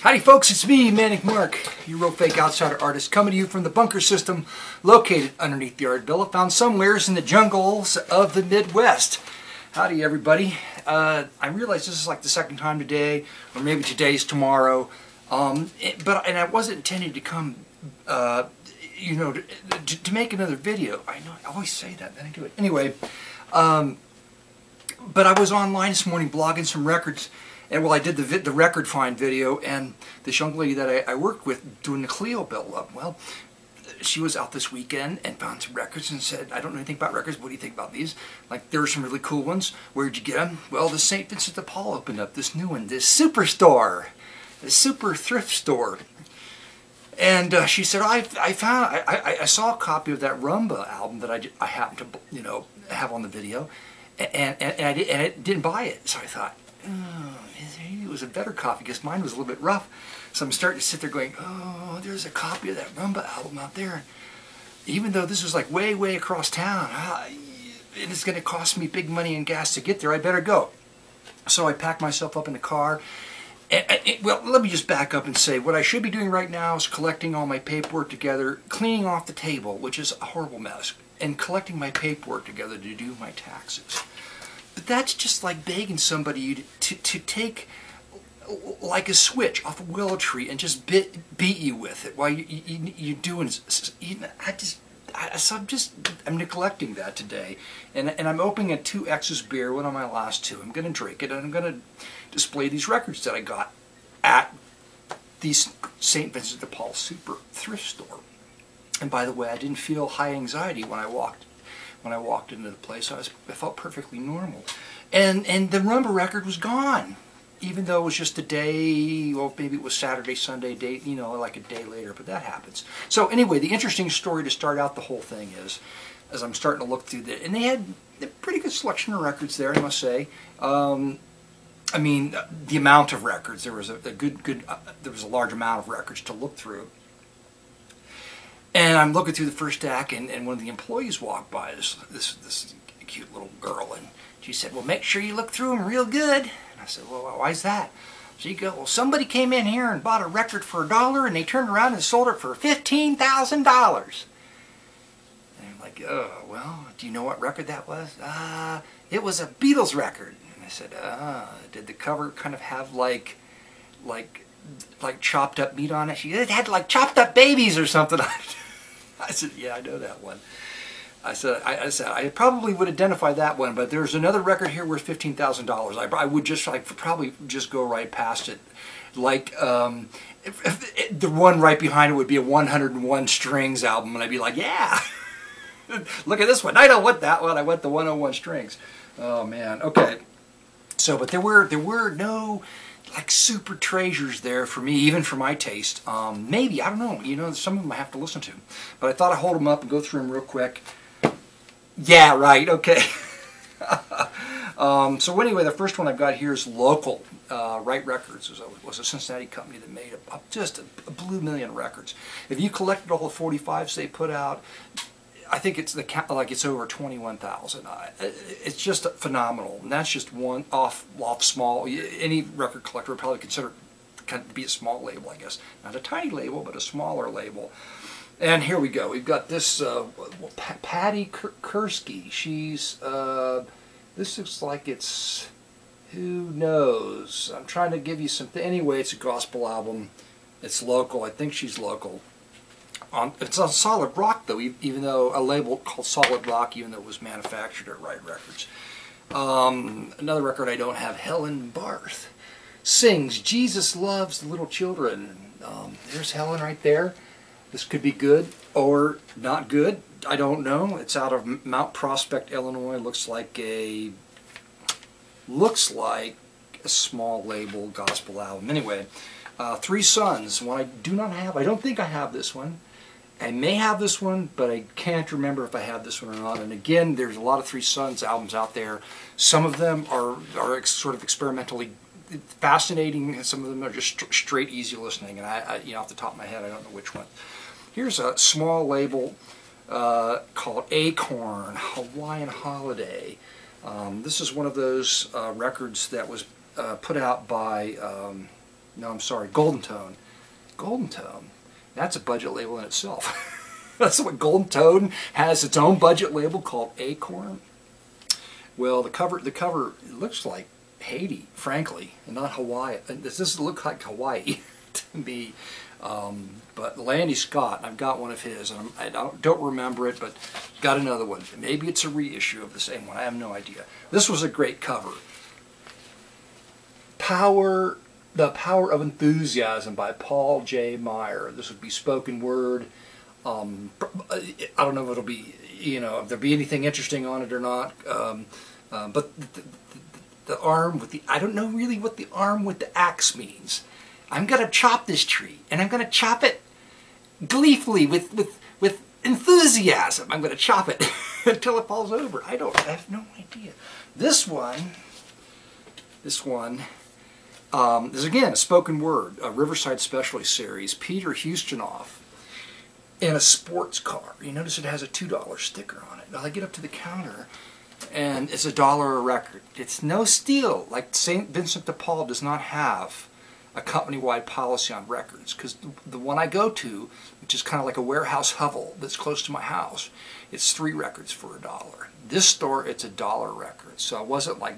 Howdy folks, it's me, Manic Mark, your real fake outsider artist, coming to you from the bunker system located underneath the art villa, found somewheres in the jungles of the Midwest. Howdy everybody. I realize this is like the second time today, or maybe today's tomorrow, and I wasn't intending to come, to make another video. I know, I always say that, then I do it. Anyway, but I was online this morning blogging some records. And well, I did the record find video, and this young lady that I worked with doing the Clio build-up, well, she was out this weekend and found some records and said, I don't know anything about records, what do you think about these? Like, there are some really cool ones. Where'd you get them? Well, the St. Vincent de Paul opened up this new one, this superstore, this super thrift store. And she said, I saw a copy of that Rumba album that I happened to, have on the video, and I didn't buy it. So I thought, oh, maybe it was a better copy because mine was a little bit rough. So I'm starting to sit there going, oh, there's a copy of that Rumba album out there. Even though this was like way, way across town, and it's going to cost me big money and gas to get there, I better go. So I packed myself up in the car. Well, let me just back up and say what I should be doing right now is collecting all my paperwork together, cleaning off the table, which is a horrible mess, and collecting my paperwork together to do my taxes. But that's just like begging somebody to take like a switch off a willow tree and just beat you with it while you're doing. I'm neglecting that today, and I'm opening a 2X's beer, one of my last two. I'm going to drink it, and I'm going to display these records that I got at the St. Vincent de Paul super thrift store. And by the way, I didn't feel high anxiety when I walked into the place. I felt perfectly normal. And the Rumba record was gone. Even though it was just a day, well, maybe it was Saturday, Sunday, day, like a day later, but that happens. So anyway, the interesting story to start out the whole thing is, as I'm starting to look through and they had a pretty good selection of records there, I must say. I mean, the amount of records, there was there was a large amount of records to look through. And I'm looking through the first stack, and one of the employees walked by, this cute little girl, and she said, well, make sure you look through them real good. And I said, well, why's that? She goes, well, somebody came in here and bought a record for $1, and they turned around and sold it for $15,000. And I'm like, oh, well, do you know what record that was? It was a Beatles record. And I said, did the cover kind of have like chopped up meat on it? It had like chopped up babies or something on it. I said, yeah, I know that one. I said, I probably would identify that one, but there's another record here worth $15,000. I would probably just go right past it. Like, the one right behind it would be a 101 Strings album, and I'd be like, yeah, look at this one. I don't want that one. I want the 101 Strings. Oh man, okay. So, but there were no like super treasures there for me, even for my taste. Maybe, I don't know, some of them I have to listen to. But I thought I'd hold them up and go through them real quick. Yeah, right, okay. So anyway, the first one I've got here is local. Right Records was a Cincinnati company that made just a blue million records. If you collected all the 45s they put out, I think it's over 21,000. It's just phenomenal, and that's just one off small. Any record collector would probably consider it kind of be a small label, I guess. Not a tiny label, but a smaller label. And here we go. We've got this Patty Kursky. She's this looks like it's, who knows? I'm trying to give you something. Anyway, it's a gospel album. It's local. I think she's local. It's on Solid Rock, though, even though a label called Solid Rock, even though it was manufactured at Right Records. Another record I don't have, Helen Barth sings Jesus Loves the Little Children. There's Helen right there. This could be good or not good. I don't know. It's out of Mount Prospect, Illinois. Looks like a small label gospel album. Anyway, Three Sons. One I do not have. I don't think I have this one. I may have this one, but I can't remember if I have this one or not. And again, there's a lot of Three Sons albums out there. Some of them are sort of experimentally fascinating. Some of them are just straight easy listening. And I off the top of my head, I don't know which one. Here's a small label called Acorn, Hawaiian Holiday. This is one of those records that was put out by No, I'm sorry, Golden Tone. Golden Tone. That's a budget label in itself. That's what Golden Tone has, its own budget label called Acorn. Well, the cover looks like Haiti, frankly, and not Hawaii. This doesn't look like Hawaii to me. But Landy Scott, I've got one of his, and I don't remember it, but got another one. Maybe it's a reissue of the same one. I have no idea. This was a great cover. The Power of Enthusiasm by Paul J. Meyer. This would be spoken word. I don't know if it'll be, if there'll be anything interesting on it or not. But the arm with the, I don't know really what the arm with the axe means. I'm going to chop this tree, and I'm going to chop it gleefully with enthusiasm. I'm going to chop it until it falls over. I have no idea. This one is again a spoken word, a Riverside Specialty Series, Peter Houstonhoff, in a sports car. You notice it has a $2 sticker on it. Now I get up to the counter, and it's $1 a record. It's no steal. Like St. Vincent de Paul does not have a company-wide policy on records, because the one I go to, which is kind of like a warehouse hovel that's close to my house, it's 3 records for $1. This store, it's $1 record. So I wasn't like,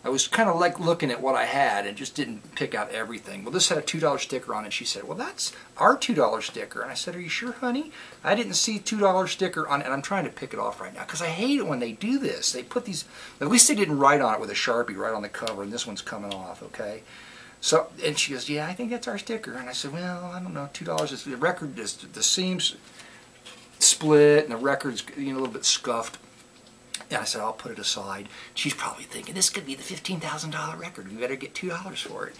I was kind of like looking at what I had and just didn't pick out everything. Well, this had a $2 sticker on it. She said, well, that's our $2 sticker. And I said, are you sure, honey? I didn't see $2 sticker on it. And I'm trying to pick it off right now, because I hate it when they do this. They put these, at least they didn't write on it with a Sharpie right on the cover, and this one's coming off, okay? So, and she goes, yeah, I think that's our sticker. And I said, well, I don't know, $2 is, the record is, the seams split and the record's, a little bit scuffed. And I said, I'll put it aside. She's probably thinking, this could be the $15,000 record. We better get $2 for it.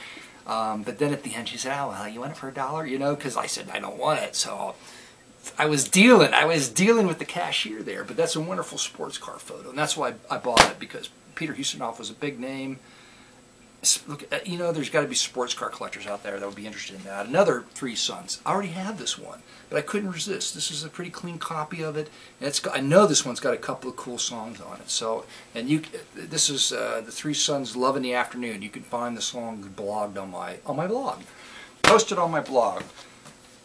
But then at the end she said, oh, well, you want it for $1? Because I said, I don't want it. So I was dealing with the cashier there. But that's a wonderful sports car photo. And that's why I bought it, because Peter Houstonhoff was a big name. Look, there's got to be sports car collectors out there that would be interested in that. Another Three Sons. I already had this one, but I couldn't resist. This is a pretty clean copy of it. And I know this one's got a couple of cool songs on it. So, and this is the Three Sons Love in the Afternoon. You can find the song blogged on my blog, posted on my blog.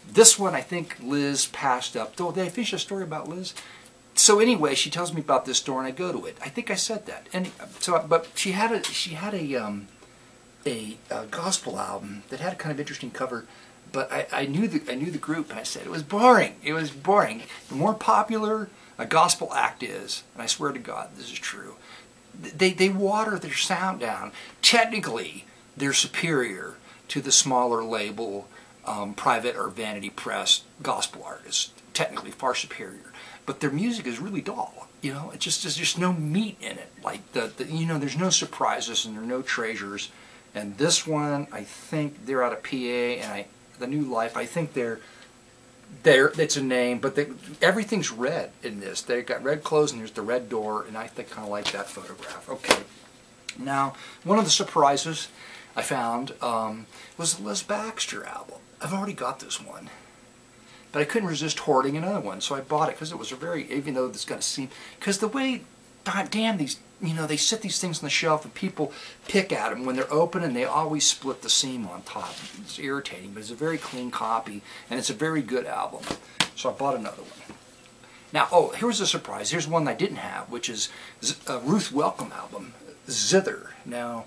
This one I think Liz passed up. Did I finish a story about Liz? So anyway, she tells me about this store, and I go to it. I think I said that. And so, but she had a gospel album that had a kind of interesting cover, but I knew the group, and I said it was boring. It was boring. The more popular a gospel act is, and I swear to God this is true, they water their sound down. Technically, they're superior to the smaller label, private or vanity press gospel artists. Technically, far superior. But their music is really dull. It's just there's just no meat in it. Like there's no surprises and there are no treasures. And this one, I think they're out of PA, and the New Life. I think it's a name, but everything's red in this. They've got red clothes, and there's the red door, and I think kind of like that photograph. Okay. Now, one of the surprises I found was the Les Baxter album. I've already got this one, but I couldn't resist hoarding another one, so I bought it because it was even though it's got a seam, because the way, damn, these. They set these things on the shelf and people pick at them when they're open, and they always split the seam on top. It's irritating, but it's a very clean copy, and it's a very good album. So I bought another one. Now, here's a surprise. Here's one I didn't have, which is a Ruth Welcome album, Zither. Now,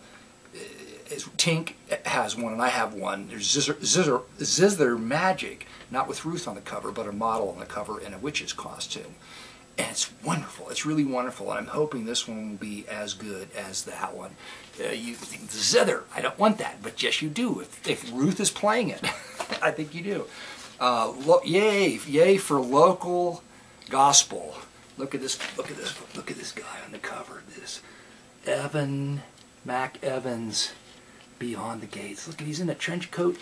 Tink has one, and I have one. There's Zither Magic, not with Ruth on the cover, but a model on the cover in a witch's costume. And it's wonderful. It's really wonderful, and I'm hoping this one will be as good as that one. You think, Zither, I don't want that, but yes, you do. If Ruth is playing it, I think you do. Yay for local gospel. Look at this guy on the cover. This Mac Evans, Beyond the Gates. Look, he's in a trench coat.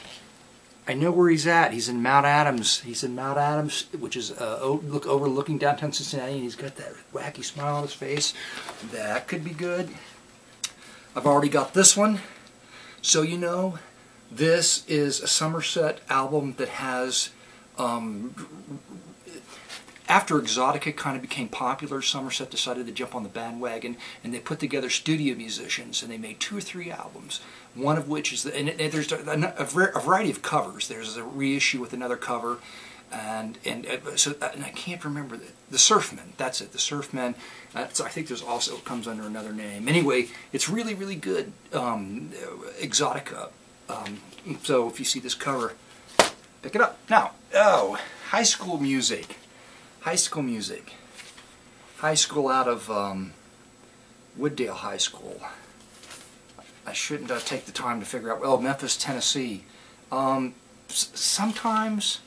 I know where he's at. He's in Mount Adams. He's in Mount Adams, which is overlooking downtown Cincinnati, and he's got that wacky smile on his face. That could be good. I've already got this one. So this is a Somerset album that has after Exotica kind of became popular, Somerset decided to jump on the bandwagon, and they put together studio musicians, and they made 2 or 3 albums. One of which is, and there's a variety of covers. There's a reissue with another cover, and I can't remember the Surfmen. That's it, the Surfmen. So I think there's also, it comes under another name. Anyway, it's really, really good. Exotica. So if you see this cover, pick it up. Now, high school music. High school music. High school out of Wooddale High School. I shouldn't take the time to figure out, well, Memphis, Tennessee. Sometimes,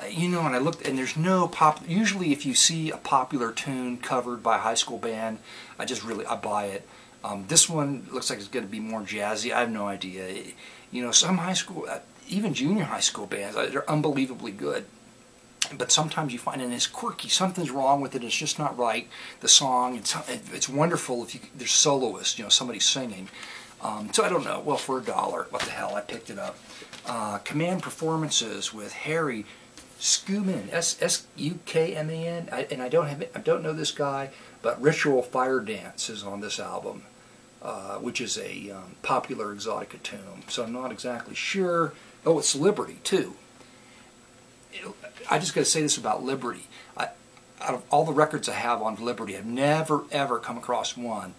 you know, and I looked, and there's no usually if you see a popular tune covered by a high school band, I buy it. This one looks like it's going to be more jazzy. I have no idea. You know, some high school, even junior high school bands, they're unbelievably good. But sometimes you find it it's quirky. Something's wrong with it. It's just not right. The song, it's wonderful if there's soloists, you know, somebody singing. So I don't know. Well, for $1, what the hell? I picked it up. Command Performances with Harry Schumann, S-U-K-M-A-N. And I don't know this guy, but Ritual Fire Dance is on this album, which is a popular Exotica tune. So I'm not exactly sure. Oh, it's Liberty too. I just got to say this about Liberty. Out of all the records I have on Liberty, I've never ever come across one,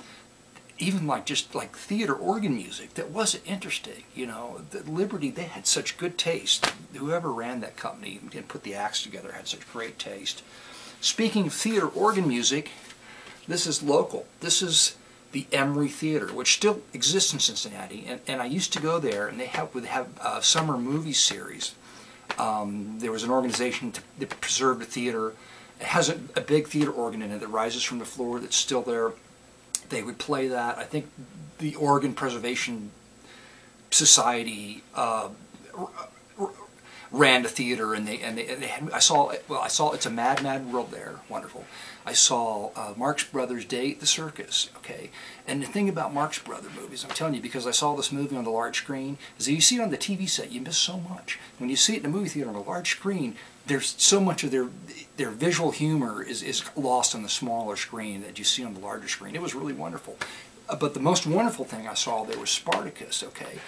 even just like theater organ music, that wasn't interesting. You know, Liberty, they had such good taste. Whoever ran that company and put the acts together had such great taste. Speaking of theater organ music, this is local. This is the Emory Theater, which still exists in Cincinnati, and I used to go there, and they would have a summer movie series. There was an organization that preserved the theater. It has a big theater organ in it that rises from the floor that's still there. They would play that. I think the Organ Preservation Society ran the theater, and they had, I saw It's a Mad, Mad World there. Wonderful. I saw Marx Brothers' Day at the Circus. Okay, and the thing about Marx Brothers movies, I'm telling you, because I saw this movie on the large screen, is that you see it on the TV set, you miss so much. When you see it in a movie theater on a large screen, there's so much of their visual humor is lost on the smaller screen that you see on the larger screen. It was really wonderful. But the most wonderful thing I saw there was Spartacus. Okay.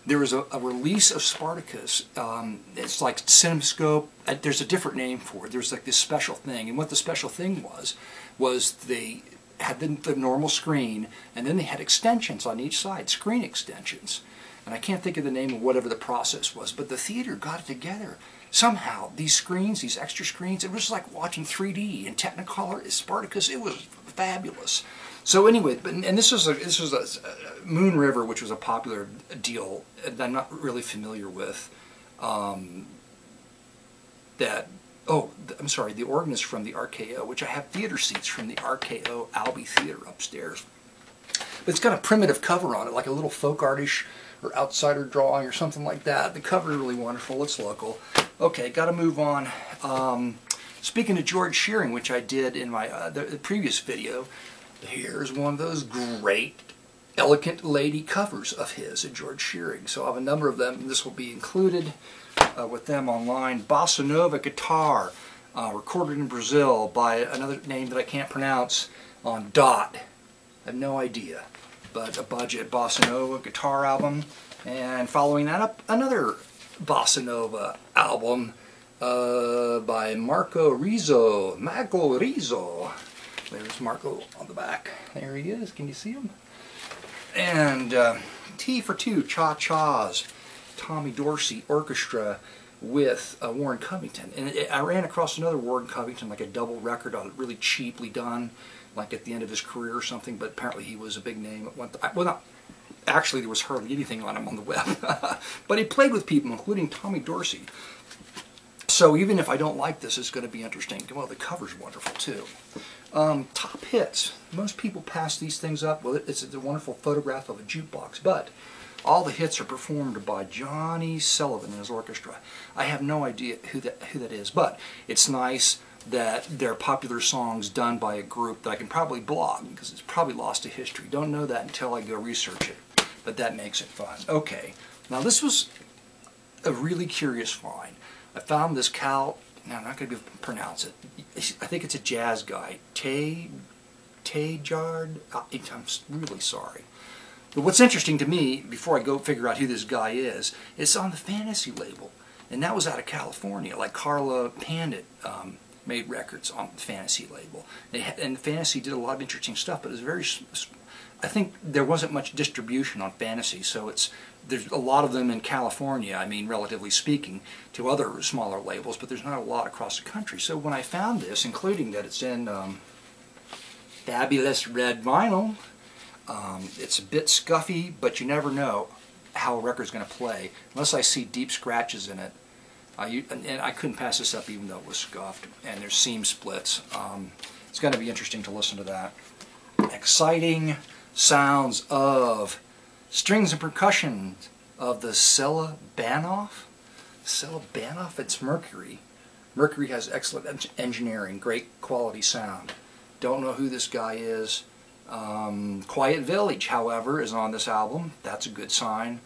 There was a release of Spartacus. It's like CinemaScope. There's a different name for it. There's like this special thing, and what the special thing was they had the normal screen, and then they had extensions on each side, screen extensions. And I can't think of the name of whatever the process was, but the theater got it together. Somehow, these screens, these extra screens, it was like watching 3D in Technicolor. Spartacus, it was fabulous. So anyway, and this was a Moon River, which was a popular deal that I'm not really familiar with. I'm sorry, the organ is from the RKO, which I have theater seats from the RKO Albee Theater upstairs. But it's got a primitive cover on it, like a little folk artish or outsider drawing or something like that. The cover is really wonderful. It's local. Okay, got to move on. Speaking of George Shearing, which I did in my the previous video, here's one of those great Elegant Lady covers of his, George Shearing. So I have a number of them, and this will be included with them online. Bossa Nova Guitar, recorded in Brazil by another name that I can't pronounce, on Dot. I have no idea, but a budget Bossa Nova guitar album. And following that up, another Bossa Nova album by Marco Rizzo. There's Marco on the back. There he is. Can you see him? And T for Two, Cha-Chas, Tommy Dorsey Orchestra with Warren Covington. And I ran across another Warren Covington, like a double record on it, really cheaply done, like at the end of his career or something, but apparently he was a big name at one time. Well, not actually, there was hardly anything on him on the web. But he played with people, including Tommy Dorsey. So even if I don't like this, it's going to be interesting. Well, the cover's wonderful too. Top hits. Most people pass these things up. Well, it's a wonderful photograph of a jukebox, but all the hits are performed by Johnny Sullivan and his orchestra. I have no idea who that is, but it's nice that they're popular songs done by a group that I can probably blog, because it's probably lost to history. Don't know that until I go research it, but that makes it fun. Okay, now this was a really curious find. I found this Cal now I'm not going to be able to pronounce it. I think it's a jazz guy. Tejard. I'm really sorry. But what's interesting to me, before I go figure out who this guy is, it's on the Fantasy label. And that was out of California. Like Carla Pandit made records on the Fantasy label. And Fantasy did a lot of interesting stuff, but it was very... I think there wasn't much distribution on Fantasy, so there's a lot of them in California, I mean, relatively speaking, to other smaller labels, but there's not a lot across the country. So when I found this, including that it's in fabulous red vinyl, it's a bit scuffy, but you never know how a record's going to play, unless I see deep scratches in it. And I couldn't pass this up even though it was scuffed, and there's seam splits. It's going to be interesting to listen to that. Exciting sounds of strings and percussion of the Cella Banoff. Cella Banoff, it's Mercury. Mercury has excellent engineering, great quality sound. Don't know who this guy is. Quiet Village, however, is on this album. That's a good sign.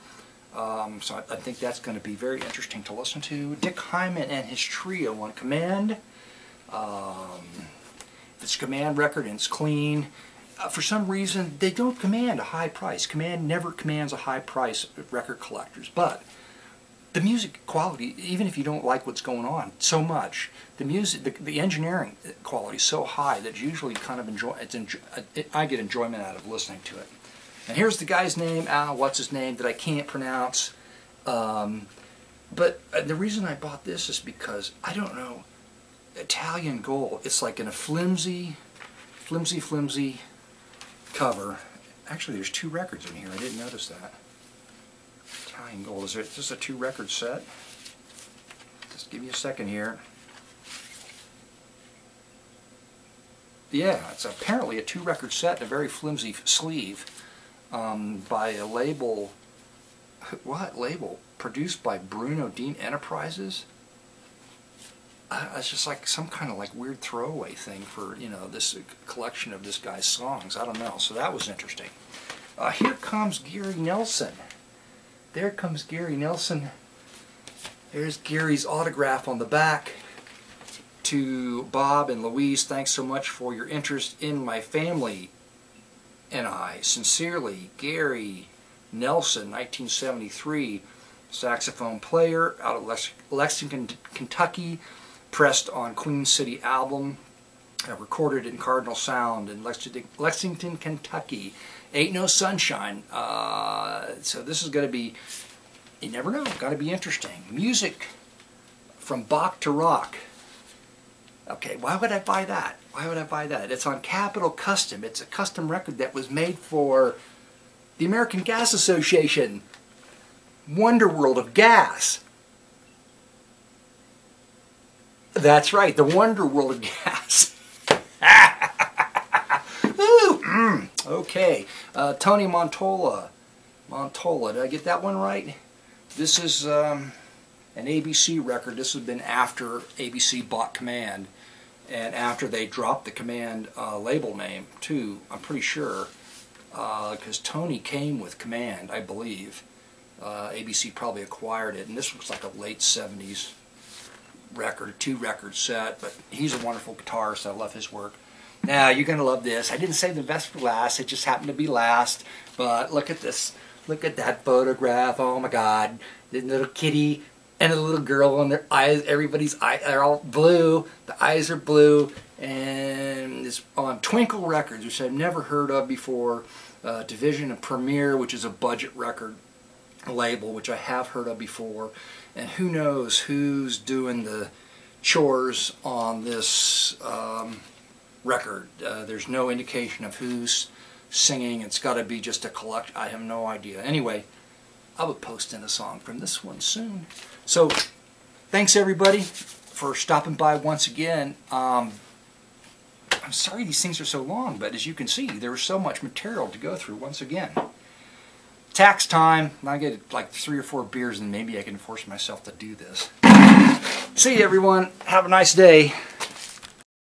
So I think that's going to be very interesting to listen to. Dick Hyman and his trio on Command. It's a Command record and it's clean. For some reason, they don't command a high price. Command never commands a high price at record collectors. But the music quality, even if you don't like what's going on so much, the music, the engineering quality is so high that usually kind of I get enjoyment out of listening to it. And here's the guy's name, what's his name, that I can't pronounce. But the reason I bought this is because, I don't know, Italian Gold. It's like in a flimsy cover. Actually, there's 2 records in here. I didn't notice that. Italian Gold. Is it just a 2-record set? Just give me a second here. Yeah, it's apparently a 2-record set in a very flimsy sleeve by a label. What label? Produced by Bruno Dean Enterprises? It's just like some kind of like weird throwaway thing for, you know, this collection of this guy's songs. I don't know. So that was interesting. Here comes Gary Nelson. There comes Gary Nelson. There's Gary's autograph on the back. To Bob and Louise, thanks so much for your interest in my family and I. Sincerely, Gary Nelson, 1973, saxophone player out of Lexington, Kentucky. Pressed on Queen City album, recorded in Cardinal Sound in Lexington, Kentucky. Ain't No Sunshine. So this is going to be, you never know, got to be interesting. Music from Bach to Rock. Okay, why would I buy that? Why would I buy that? It's on Capitol Custom. It's a custom record that was made for the American Gas Association. Wonderworld of Gas. That's right, the Wonder World of Gas. Okay, Tony Montola. Did I get that one right? This is an ABC record. This has been after ABC bought Command, and after they dropped the Command label name too, I'm pretty sure, because Tony came with Command, I believe. ABC probably acquired it, and this looks like a late 70s record, 2-record set, but he's a wonderful guitarist. I love his work. Now, you're going to love this. I didn't save the best for last. It just happened to be last, but look at this. Look at that photograph. Oh my God. The little kitty and the little girl and their eyes, everybody's eyes are all blue. The eyes are blue, and it's on Twinkle Records, which I've never heard of before. Division of Premier, which is a budget record label, which I have heard of before. And who knows who's doing the chores on this record. There's no indication of who's singing. It's got to be just a collect. I have no idea. Anyway, I will post in a song from this one soon. So, thanks everybody for stopping by once again. I'm sorry these things are so long, but as you can see, there was so much material to go through once again. Tax time. I get like 3 or 4 beers and maybe I can force myself to do this. See you everyone. Have a nice day.